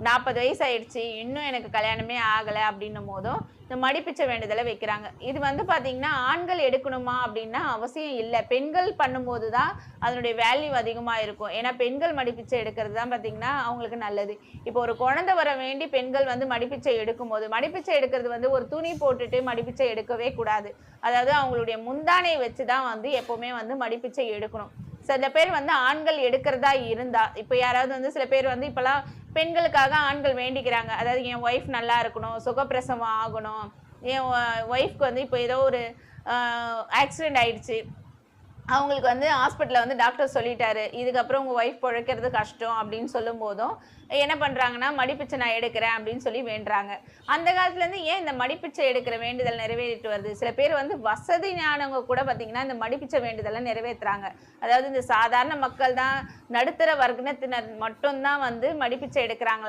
40 வயசு ஆயிடுச்சு இன்னும் எனக்கு கல்யாணமே ஆகலை அப்படின்னும் போதும் இந்த மடிப்பிச்சை வேண்டுதலை வைக்கிறாங்க. இது வந்து பார்த்தீங்கன்னா ஆண்கள் எடுக்கணுமா அப்படின்னா அவசியம் இல்லை. பெண்கள் பண்ணும்போது தான் அதனுடைய வேல்யூ அதிகமாக இருக்கும். ஏன்னா பெண்கள் மடிப்பிச்சை எடுக்கிறது தான் பார்த்தீங்கன்னா அவங்களுக்கு நல்லது. இப்போ ஒரு குழந்தை வர வேண்டி பெண்கள் வந்து மடிப்பிச்சை எடுக்கும்போது மடிப்பிச்சை எடுக்கிறது வந்து ஒரு துணி போட்டுட்டு மடிப்பிச்சை எடுக்கவே கூடாது. அதாவது அவங்களுடைய முந்தானையை வச்சு தான் வந்து எப்போவுமே வந்து மடிப்பிச்சை எடுக்கணும். சில பேர் வந்து ஆண்கள் எடுக்கிறதா இருந்தா இப்போ யாராவது வந்து சில பேர் வந்து இப்போலாம் பெண்களுக்காக ஆண்கள் வேண்டிக்கிறாங்க. அதாவது என் ஒய்ஃப் நல்லா இருக்கணும், சுகப்பிரசவம் ஆகணும், என் ஒய்ஃப்க்கு வந்து இப்போ ஏதோ ஒரு ஆக்சிடென்ட் ஆயிடுச்சு, அவங்களுக்கு வந்து ஹாஸ்பிட்டலில் வந்து டாக்டர் சொல்லிட்டாரு இதுக்கப்புறம் உங்கள் ஒய்ஃப் பிழைக்கிறது கஷ்டம் அப்படின்னு சொல்லும் போதும் என்ன பண்ணுறாங்கன்னா மடிப்பிச்சை நான் எடுக்கிறேன் அப்படின்னு சொல்லி வேண்டுறாங்க. அந்த காலத்துலேருந்து ஏன் இந்த மடிப்பிச்சை எடுக்கிற வேண்டுதல் நிறைவேறிட்டு வருது? சில பேர் வந்து வசதி ஞானவங்க கூட பார்த்தீங்கன்னா இந்த மடிப்பிச்சை வேண்டுதலை நிறைவேற்றுறாங்க. அதாவது இந்த சாதாரண மக்கள் தான், நடுத்தர வர்க்கத்தினர் மட்டும்தான் வந்து மடிப்பிச்சை எடுக்கிறாங்களா